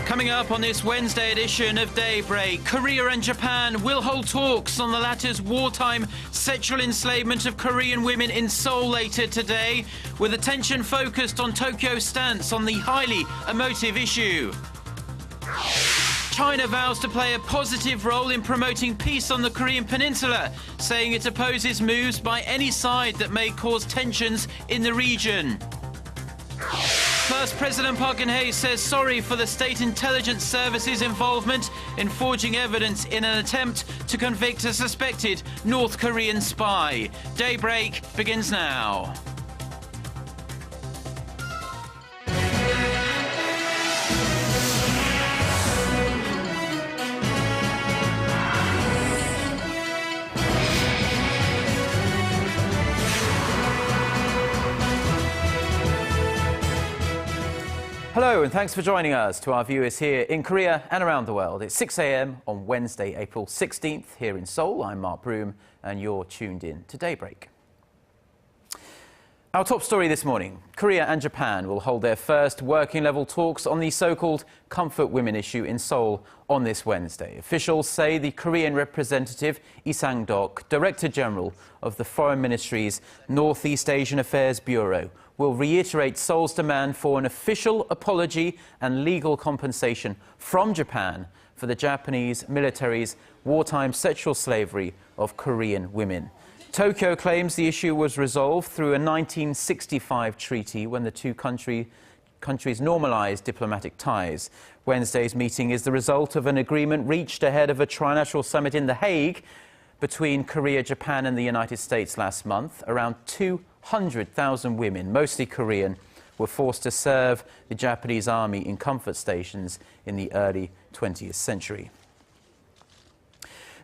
Coming up on this Wednesday edition of Daybreak, Korea and Japan will hold talks on the latter's wartime sexual enslavement of Korean women in Seoul later today, with attention focused on Tokyo's stance on the highly emotive issue. China vows to play a positive role in promoting peace on the Korean peninsula, saying it opposes moves by any side that may cause tensions in the region. Plus, President Park Geun-hye says sorry for the State Intelligence Service's involvement in forging evidence in an attempt to convict a suspected North Korean spy. Daybreak begins now. Hello and thanks for joining us. To our viewers here in Korea and around the world, it's 6 a.m. on Wednesday, April 16th here in Seoul. I'm Mark Broom and you're tuned in to Daybreak. Our top story this morning, Korea and Japan will hold their first working-level talks on the so-called comfort women issue in Seoul on this Wednesday. Officials say the Korean representative, Sang-deok, Director General of the Foreign Ministry's Northeast Asian Affairs Bureau, will reiterate Seoul's demand for an official apology and legal compensation from Japan for the Japanese military's wartime sexual slavery of Korean women. Tokyo claims the issue was resolved through a 1965 treaty when the two countries normalized diplomatic ties. Wednesday's meeting is the result of an agreement reached ahead of a trilateral summit in The Hague between Korea, Japan and the United States last month. Around 200,000 women, mostly Korean, were forced to serve the Japanese army in comfort stations in the early 20th century.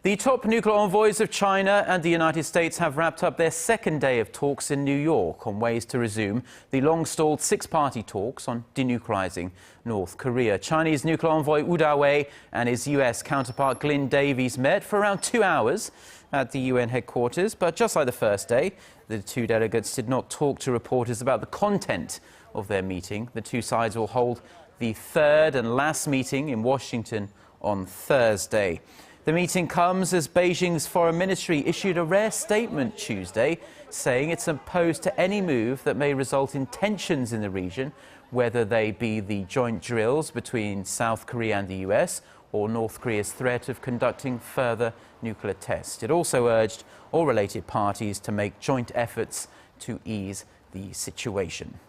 The top nuclear envoys of China and the United States have wrapped up their second day of talks in New York on ways to resume the long-stalled six-party talks on denuclearizing North Korea. Chinese nuclear envoy Wu Dawei and his US counterpart Glyn Davies met for around 2 hours at the UN headquarters, but just like the first day, the two delegates did not talk to reporters about the content of their meeting. The two sides will hold the third and last meeting in Washington on Thursday. The meeting comes as Beijing's foreign ministry issued a rare statement Tuesday, saying it's opposed to any move that may result in tensions in the region, whether they be the joint drills between South Korea and the US or North Korea's threat of conducting further nuclear tests. It also urged all related parties to make joint efforts to ease the situation.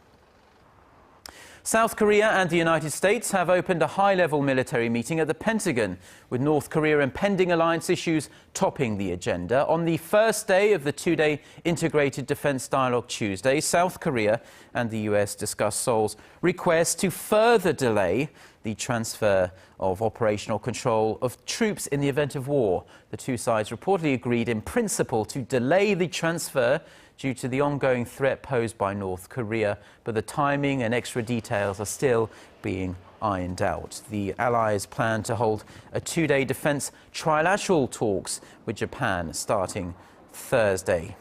South Korea and the United States have opened a high-level military meeting at the Pentagon, with North Korea and pending alliance issues topping the agenda. On the first day of the two-day integrated defense dialogue Tuesday, South Korea and the US discussed Seoul's request to further delay the transfer of operational control of troops in the event of war. The two sides reportedly agreed in principle to delay the transfer due to the ongoing threat posed by North Korea, but the timing and extra details are still being ironed out. The allies plan to hold a two-day defense trilateral talks with Japan starting Thursday.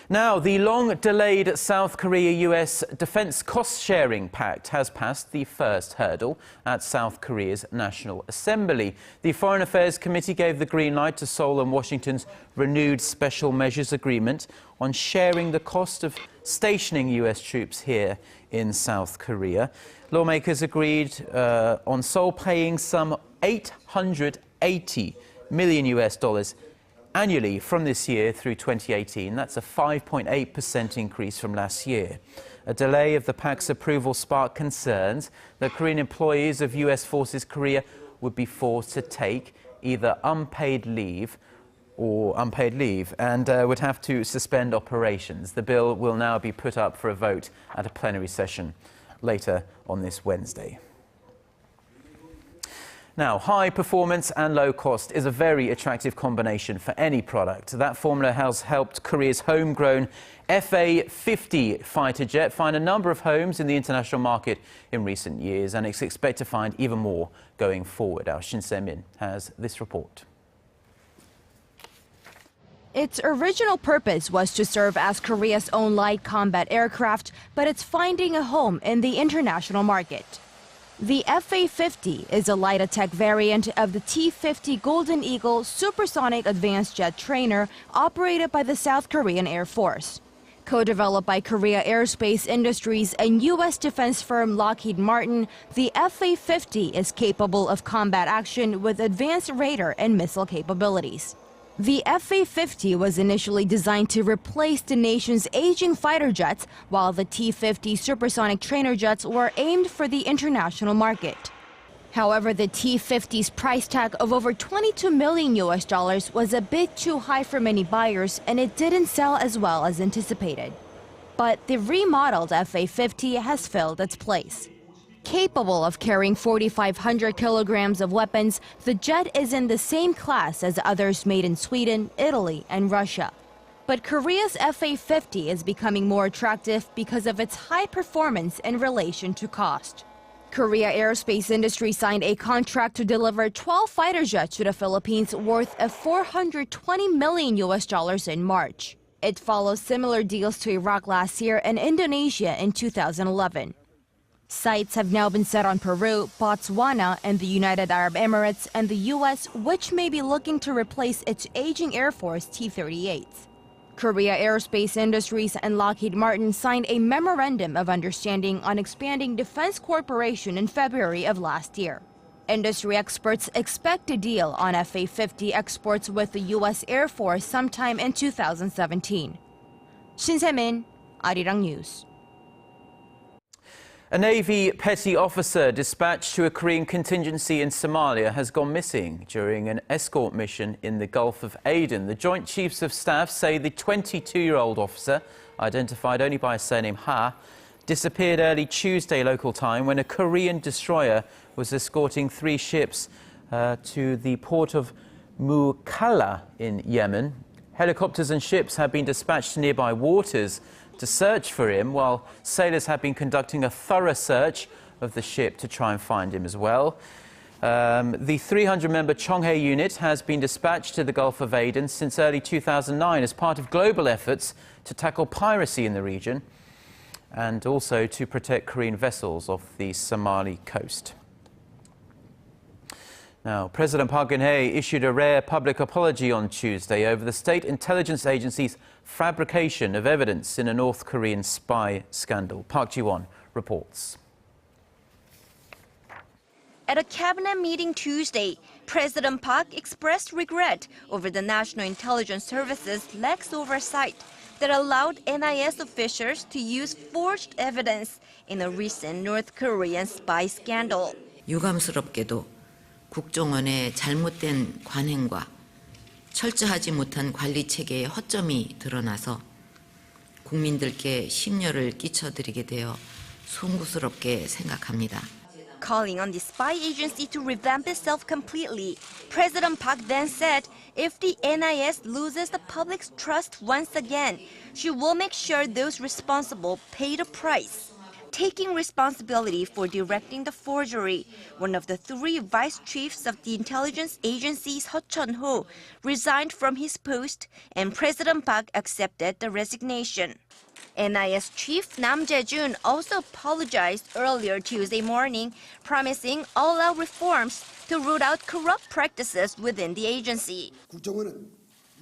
Now, the long-delayed South Korea-US Defense Cost-Sharing Pact has passed the first hurdle at South Korea's National Assembly. The Foreign Affairs Committee gave the green light to Seoul and Washington's renewed Special Measures Agreement on sharing the cost of stationing US troops here in South Korea. Lawmakers agreed on Seoul paying some $880 million annually from this year through 2018. That's a 5.8% increase from last year. A delay of the pact's approval sparked concerns that Korean employees of US Forces Korea would be forced to take either unpaid leave and would have to suspend operations. The bill will now be put up for a vote at a plenary session later on this Wednesday. Now, high performance and low cost is a very attractive combination for any product. That formula has helped Korea's homegrown FA-50 fighter jet find a number of homes in the international market in recent years, and it's expected to find even more going forward. Our Shin Se-min has this report. Its original purpose was to serve as Korea's own light combat aircraft, but it's finding a home in the international market. The FA-50 is a light attack variant of the T-50 Golden Eagle supersonic advanced jet trainer operated by the South Korean Air Force. Co-developed by Korea Aerospace Industries and U.S. defense firm Lockheed Martin, the FA-50 is capable of combat action with advanced radar and missile capabilities. The FA-50 was initially designed to replace the nation's aging fighter jets, while the T-50 supersonic trainer jets were aimed for the international market. However, the T-50's price tag of over $22 million was a bit too high for many buyers, and it didn't sell as well as anticipated. But the remodeled FA-50 has filled its place. Capable of carrying 4,500 kilograms of weapons, the jet is in the same class as others made in Sweden, Italy, and Russia. But Korea's FA-50 is becoming more attractive because of its high performance in relation to cost. Korea Aerospace Industries signed a contract to deliver 12 fighter jets to the Philippines worth of $420 million in March. It follows similar deals to Iraq last year and Indonesia in 2011. Sights have now been set on Peru, Botswana, and the United Arab Emirates and the U.S., which may be looking to replace its aging Air Force T-38s. Korea Aerospace Industries and Lockheed Martin signed a memorandum of understanding on expanding defense cooperation in February of last year. Industry experts expect a deal on FA-50 exports with the U.S. Air Force sometime in 2017. Shin Se-min, Arirang News. A Navy petty officer dispatched to a Korean contingency in Somalia has gone missing during an escort mission in the Gulf of Aden. The Joint Chiefs of Staff say the 22-year-old officer, identified only by his surname Ha, disappeared early Tuesday local time when a Korean destroyer was escorting 3 ships to the port of Mukalla in Yemen. Helicopters and ships have been dispatched to nearby waters to search for him, while sailors have been conducting a thorough search of the ship to try and find him as well. The 300-member Cheonghae unit has been dispatched to the Gulf of Aden since early 2009 as part of global efforts to tackle piracy in the region and also to protect Korean vessels off the Somali coast. Now, President Park Geun-hye issued a rare public apology on Tuesday over the state intelligence agency's fabrication of evidence in a North Korean spy scandal. Park Ji-won reports. At a cabinet meeting Tuesday, President Park expressed regret over the National Intelligence Service's lax oversight that allowed NIS officials to use forged evidence in a recent North Korean spy scandal. 유감스럽게도 국정원의 잘못된 관행과 철저하지 못한 관리 체계의 허점이 드러나서 국민들께 심려를 끼쳐드리게 되어 송구스럽게 생각합니다. Calling on the spy agency to revamp itself completely, President Park then said if the NIS loses the public's trust once again, she will make sure those responsible pay the price. Taking responsibility for directing the forgery, one of the 3 vice chiefs of the intelligence agencies, Ho Chun-ho, resigned from his post, and President Park accepted the resignation. NIS Chief Nam Jae-jun also apologized earlier Tuesday morning, promising all-out reforms to root out corrupt practices within the agency.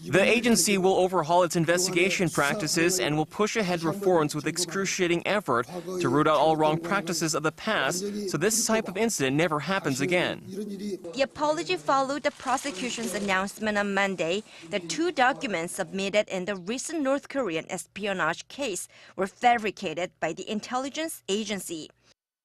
The agency will overhaul its investigation practices and will push ahead reforms with excruciating effort to root out all wrong practices of the past so this type of incident never happens again. The apology followed the prosecution's announcement on Monday that 2 documents submitted in the recent North Korean espionage case were fabricated by the intelligence agency.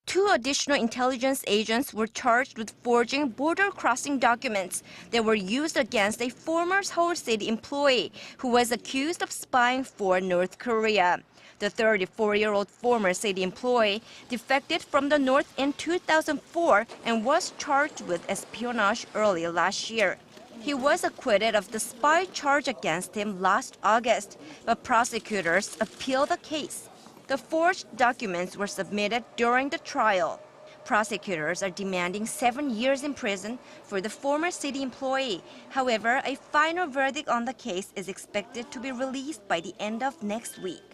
2 additional intelligence agents were charged with forging border-crossing documents that were used against a former Seoul City employee who was accused of spying for North Korea. The 34-year-old former city employee defected from the North in 2004 and was charged with espionage early last year. He was acquitted of the spy charge against him last August, but prosecutors appealed the case. The forged documents were submitted during the trial. Prosecutors are demanding 7 years in prison for the former city employee. However, a final verdict on the case is expected to be released by the end of next week.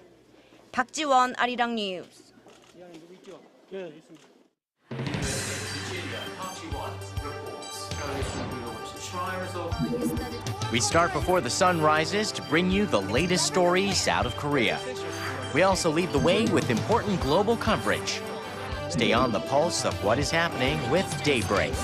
Park Ji-won, Arirang News. We start before the sun rises to bring you the latest stories out of Korea. We also lead the way with important global coverage. Stay on the pulse of what is happening with Daybreak.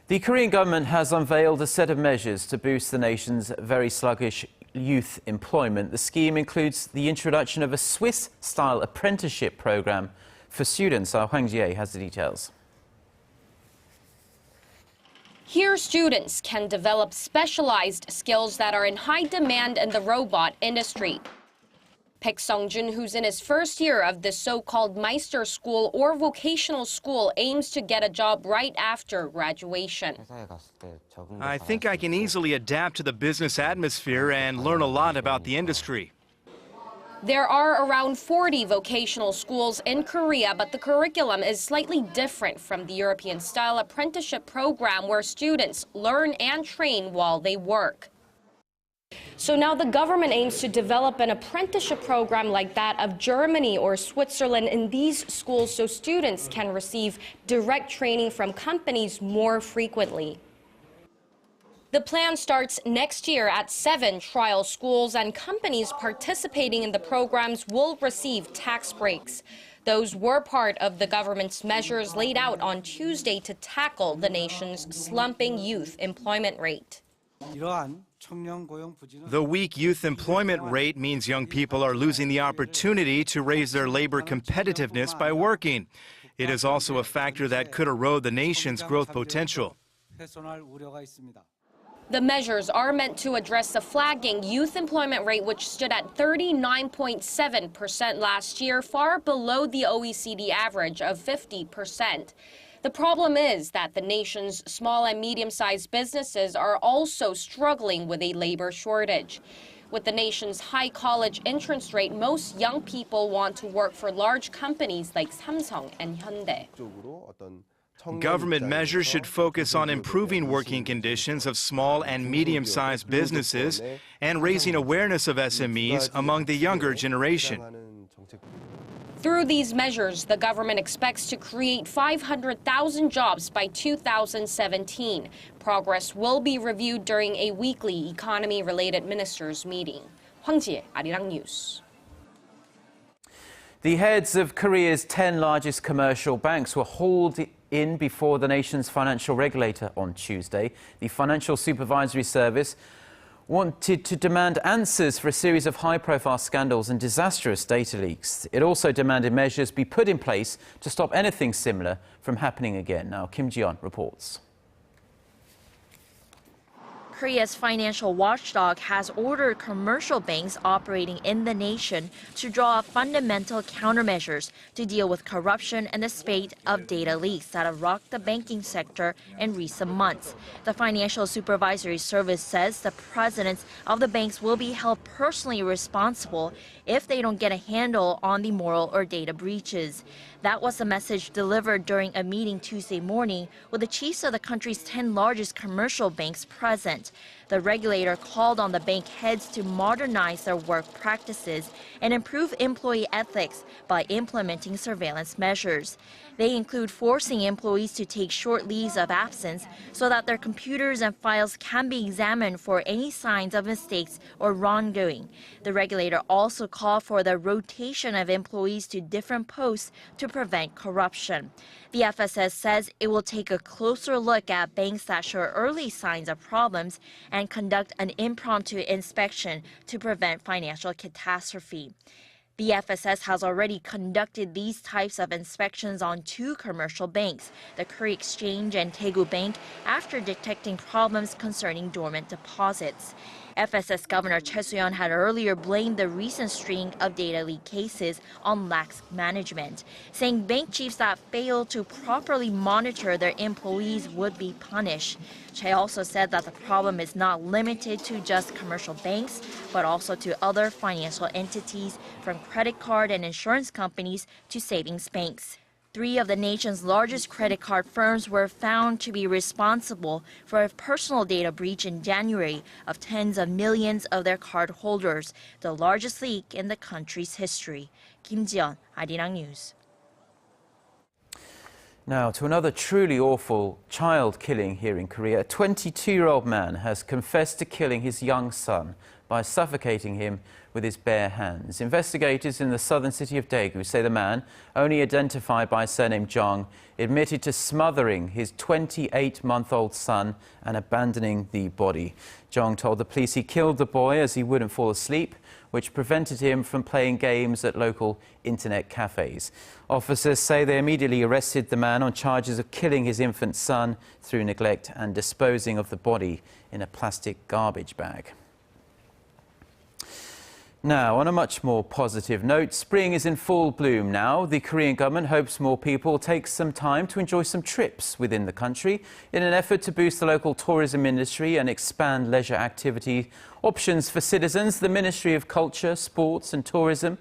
The Korean government has unveiled a set of measures to boost the nation's very sluggish youth employment. The scheme includes the introduction of a Swiss-style apprenticeship program for students. Our Hwang Ji-hye has the details. Here, students can develop specialized skills that are in high demand in the robot industry. Baek Sung-jun, who's in his first year of the so-called Meister School or vocational school, aims to get a job right after graduation. I think I can easily adapt to the business atmosphere and learn a lot about the industry. There are around 40 vocational schools in Korea, but the curriculum is slightly different from the European-style apprenticeship program where students learn and train while they work. So now the government aims to develop an apprenticeship program like that of Germany or Switzerland in these schools so students can receive direct training from companies more frequently. The plan starts next year at 7 trial schools, and companies participating in the programs will receive tax breaks. Those were part of the government's measures laid out on Tuesday to tackle the nation's slumping youth employment rate. The weak youth employment rate means young people are losing the opportunity to raise their labor competitiveness by working. It is also a factor that could erode the nation's growth potential. The measures are meant to address the flagging youth employment rate, which stood at 39.7% last year, far below the OECD average of 50%. The problem is that the nation's small and medium-sized businesses are also struggling with a labor shortage. With the nation's high college entrance rate, most young people want to work for large companies like Samsung and Hyundai. Government measures should focus on improving working conditions of small and medium-sized businesses and raising awareness of SMEs among the younger generation. Through these measures, the government expects to create 500,000 jobs by 2017. Progress will be reviewed during a weekly economy-related ministers' meeting. Hwang Ji-hye, Arirang News. The heads of Korea's 10 largest commercial banks were hauled in before the nation's financial regulator on Tuesday. The Financial Supervisory Service wanted to demand answers for a series of high-profile scandals and disastrous data leaks. It also demanded measures be put in place to stop anything similar from happening again. Now, Kim Ji-yeon reports. Korea's financial watchdog has ordered commercial banks operating in the nation to draw up fundamental countermeasures to deal with corruption and the spate of data leaks that have rocked the banking sector in recent months. The Financial Supervisory Service says the presidents of the banks will be held personally responsible if they don't get a handle on the moral or data breaches. That was the message delivered during a meeting Tuesday morning with the chiefs of the country's 10 largest commercial banks present. The regulator called on the bank heads to modernize their work practices and improve employee ethics by implementing surveillance measures. They include forcing employees to take short leaves of absence so that their computers and files can be examined for any signs of mistakes or wrongdoing. The regulator also called for the rotation of employees to different posts to prevent corruption. The FSS says it will take a closer look at banks that show early signs of problems and conduct an impromptu inspection to prevent financial catastrophe. The FSS has already conducted these types of inspections on 2 commercial banks, the Korea Exchange and Daegu Bank, after detecting problems concerning dormant deposits. FSS Governor Choi Soo-yeon had earlier blamed the recent string of data leak cases on lax management, saying bank chiefs that fail to properly monitor their employees would be punished. Choi also said that the problem is not limited to just commercial banks, but also to other financial entities, from credit card and insurance companies to savings banks. 3 of the nation's largest credit card firms were found to be responsible for a personal data breach in January of tens of millions of their cardholders, the largest leak in the country's history. Kim Ji-yeon, Arirang News. Now, to another truly awful child killing here in Korea. A 22-year-old man has confessed to killing his young son by suffocating him with his bare hands. Investigators in the southern city of Daegu say the man, only identified by surname Jong, admitted to smothering his 28-month-old son and abandoning the body. Jong told the police he killed the boy as he wouldn't fall asleep, which prevented him from playing games at local internet cafes. Officers say they immediately arrested the man on charges of killing his infant son through neglect and disposing of the body in a plastic garbage bag. Now, on a much more positive note, spring is in full bloom now. The Korean government hopes more people will take some time to enjoy some trips within the country in an effort to boost the local tourism industry and expand leisure activity options for citizens. The Ministry of Culture, Sports and Tourism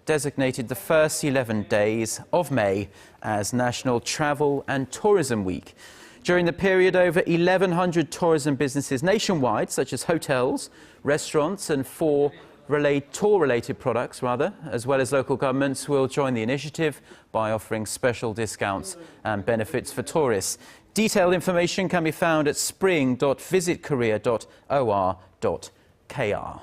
designated the first 11 days of May as National Travel and Tourism Week. During the period, over 1,100 tourism businesses nationwide, such as hotels, restaurants and tour-related products, as well as local governments, will join the initiative by offering special discounts and benefits for tourists. Detailed information can be found at spring.visitkorea.or.kr.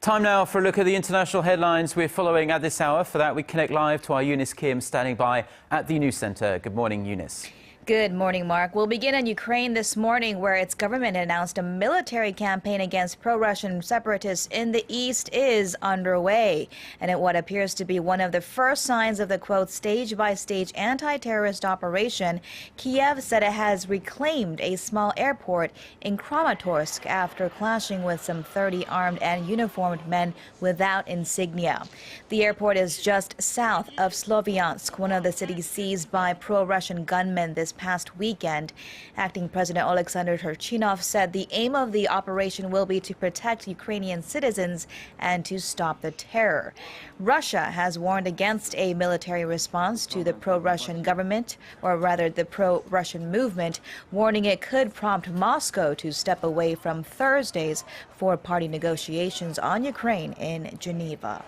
Time now for a look at the international headlines we're following at this hour. For that, we connect live to our Eunice Kim standing by at the News Center. Good morning, Eunice. Good morning, Mark. We'll begin in Ukraine this morning, where its government announced a military campaign against pro-Russian separatists in the east is underway. And at what appears to be one of the first signs of the, quote, stage-by-stage anti-terrorist operation, Kiev said it has reclaimed a small airport in Kramatorsk after clashing with some 30 armed and uniformed men without insignia. The airport is just south of Sloviansk, one of the cities seized by pro-Russian gunmen this past weekend. Acting President Alexander Turchinov said the aim of the operation will be to protect Ukrainian citizens and to stop the terror. Russia has warned against a military response to the pro-Russian government, or rather the pro-Russian movement, warning it could prompt Moscow to step away from Thursday's four-party negotiations on Ukraine in Geneva.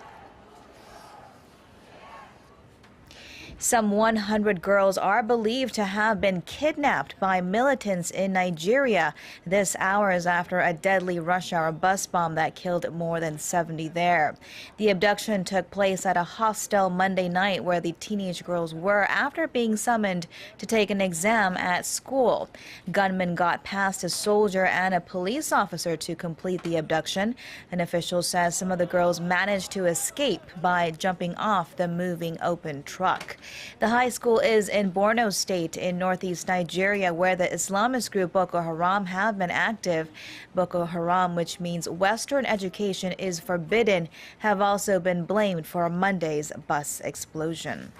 Some 100 girls are believed to have been kidnapped by militants in Nigeria. This hours after a deadly rush hour bus bomb that killed more than 70 there. The abduction took place at a hostel Monday night where the teenage girls were after being summoned to take an exam at school. Gunmen got past a soldier and a police officer to complete the abduction. An official says some of the girls managed to escape by jumping off the moving open truck. The high school is in Borno State in northeast Nigeria, where the Islamist group Boko Haram have been active. Boko Haram, which means Western education is forbidden, have also been blamed for Monday's bus explosion.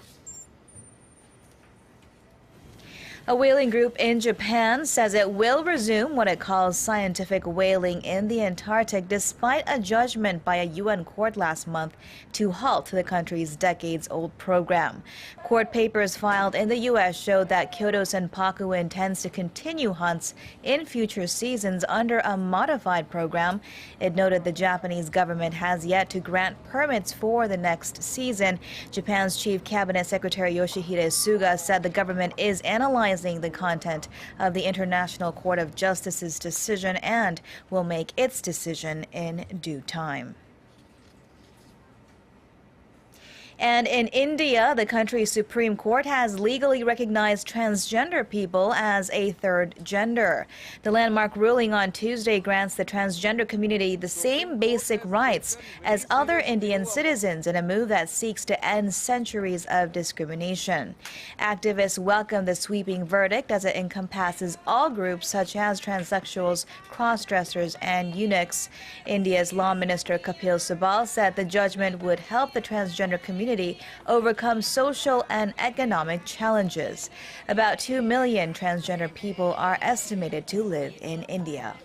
A whaling group in Japan says it will resume what it calls scientific whaling in the Antarctic despite a judgment by a UN court last month to halt the country's decades-old program. Court papers filed in the U.S. showed that Kyoto Senpaku intends to continue hunts in future seasons under a modified program. It noted the Japanese government has yet to grant permits for the next season. Japan's Chief Cabinet Secretary Yoshihide Suga said the government is analyzing the content of the International Court of Justice's decision and will make its decision in due time. And in India, the country's Supreme Court has legally recognized transgender people as a third gender. The landmark ruling on Tuesday grants the transgender community the same basic rights as other Indian citizens in a move that seeks to end centuries of discrimination. Activists welcome the sweeping verdict as it encompasses all groups such as transsexuals, cross-dressers, and eunuchs. India's Law Minister Kapil Sibal said the judgment would help the transgender community community overcome social and economic challenges. About 2 million transgender people are estimated to live in India.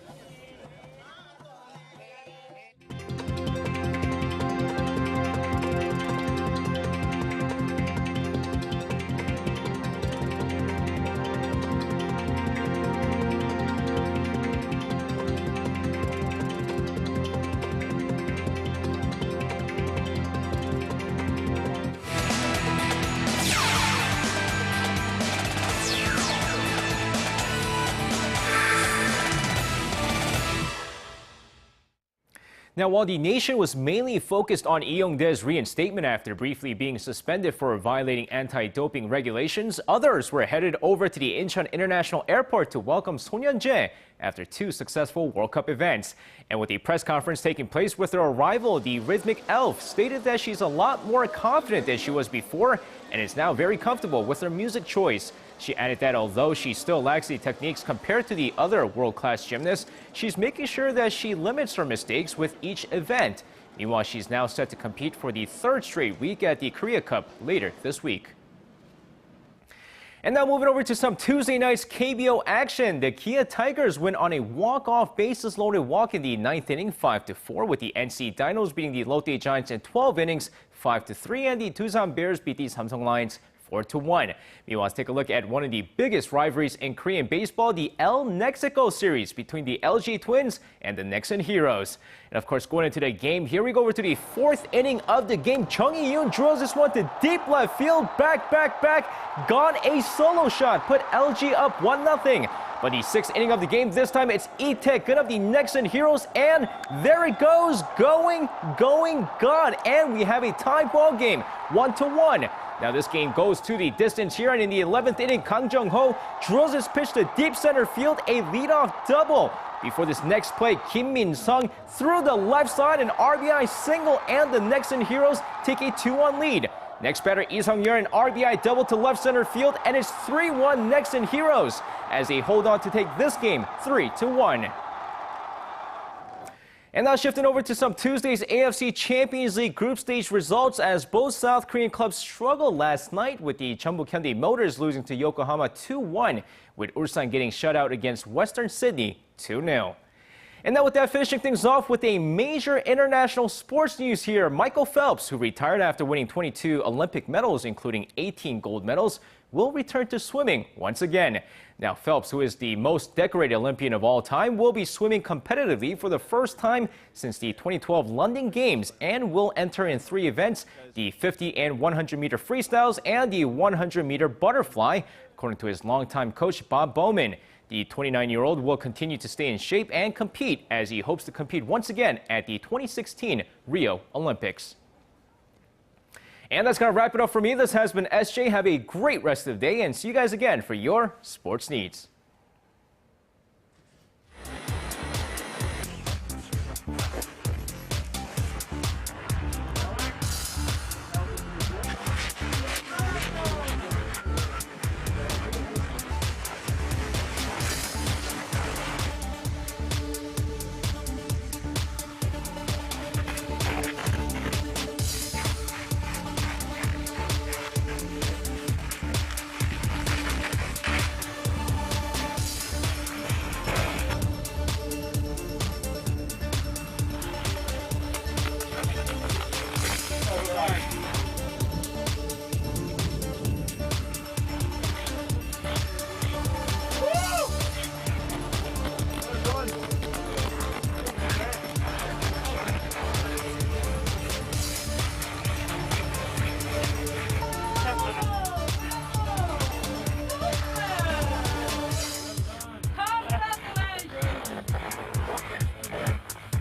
Now, while the nation was mainly focused on Lee Young-dae's reinstatement after briefly being suspended for violating anti-doping regulations, others were headed over to the Incheon International Airport to welcome Son Yeon-jae after 2 successful World Cup events. And with a press conference taking place with her arrival, the rhythmic elf stated that she's a lot more confident than she was before and is now very comfortable with her music choice. She added that although she still lacks the techniques compared to the other world-class gymnasts, she's making sure that she limits her mistakes with each event. Meanwhile, she's now set to compete for the 3rd straight week at the Korea Cup later this week. And now moving over to some Tuesday night's KBO action. The Kia Tigers win on a walk-off bases-loaded walk in the 9th inning 5-4, with the NC Dinos beating the Lotte Giants in 12 innings 5-3, and the Doosan Bears beat the Samsung Lions 4-1. Meanwhile, let's take a look at one of the biggest rivalries in Korean baseball, the El Mexico series between the LG Twins and the Nexon Heroes. And of course, going into the game, here we go over to the 4th inning of the game. Chung Hee-yoon drills this one to deep left field, back, gone, a solo shot, put LG up 1-0. But the 6th inning of the game, this time it's Lee-taek, good of the Nexon Heroes, and there it goes, going, gone. And we have a tie ball game, 1-1. Now this game goes to the distance here, and in the 11th inning, Kang Jung-ho drills his pitch to deep center field, a leadoff double. Before this next play, Kim Min-sung through the left side, an RBI single, and the Nexon Heroes take a 2-1 lead. Next batter, Lee Sung-yeol, an RBI double to left center field, and it's 3-1 Nexon Heroes as they hold on to take this game 3-1. And now shifting over to some Tuesday's AFC Champions League group stage results, as both South Korean clubs struggled last night, with the Jeonbuk Hyundai Motors losing to Yokohama 2-1, with Ulsan getting shut out against Western Sydney 2-0. And now with that, finishing things off with a major international sports news here. Michael Phelps, who retired after winning 22 Olympic medals, including 18 gold medals, will return to swimming once again. Now, Phelps, who is the most decorated Olympian of all time, will be swimming competitively for the first time since the 2012 London Games and will enter in 3 events: the 50 and 100-meter freestyles and the 100-meter butterfly, according to his longtime coach, Bob Bowman. The 29-year-old will continue to stay in shape and compete as he hopes to compete once again at the 2016 Rio Olympics. And that's going to wrap it up for me. This has been SJ. Have a great rest of the day, and see you guys again for your sports needs.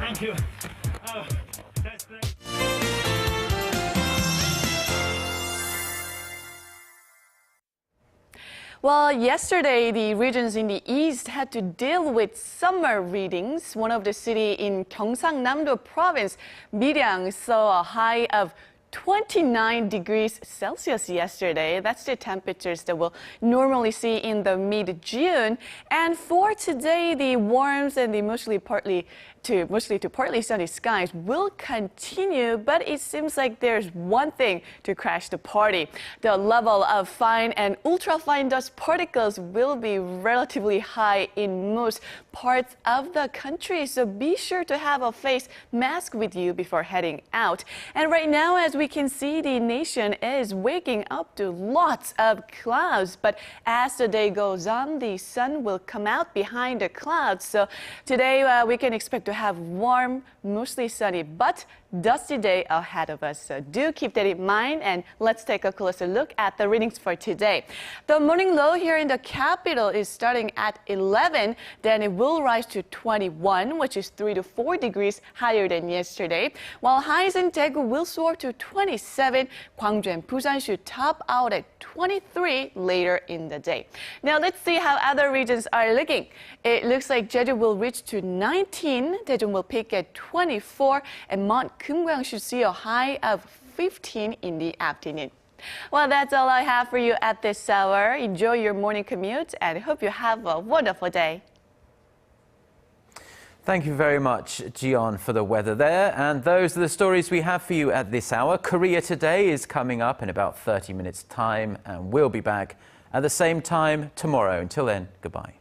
Thank you. Oh, that's great. Well, yesterday, the regions in the east had to deal with summer readings. One of the cities in Gyeongsangnam-do province, Miryang, saw a high of 29 degrees Celsius yesterday. That's the temperatures that we'll normally see in the mid-June. And for today, the warms and the mostly partly to mostly to partly sunny skies will continue, but it seems like there's one thing to crash the party. The level of fine and ultrafine dust particles will be relatively high in most parts of the country, so be sure to have a face mask with you before heading out. And right now, as we can see, the nation is waking up to lots of clouds, but as the day goes on, the sun will come out behind the clouds. So today we can expect to have warm, mostly sunny, but dusty day ahead of us. So do keep that in mind, and let's take a closer look at the readings for today. The morning low here in the capital is starting at 11, then it will rise to 21, which is 3 to 4 degrees higher than yesterday, while highs in Daegu will soar to 27. Gwangju and Busan should top out at 23 later in the day. Now let's see how other regions are looking. It looks like Jeju will reach to 19, Daejeon will peak at 24, and Mount Kumgang should see a high of 15 in the afternoon. Well, that's all I have for you at this hour. Enjoy your morning commute and hope you have a wonderful day. Thank you very much, Jion, for the weather there. And those are the stories we have for you at this hour. Korea Today is coming up in about 30 minutes' time, and we'll be back at the same time tomorrow. Until then, goodbye.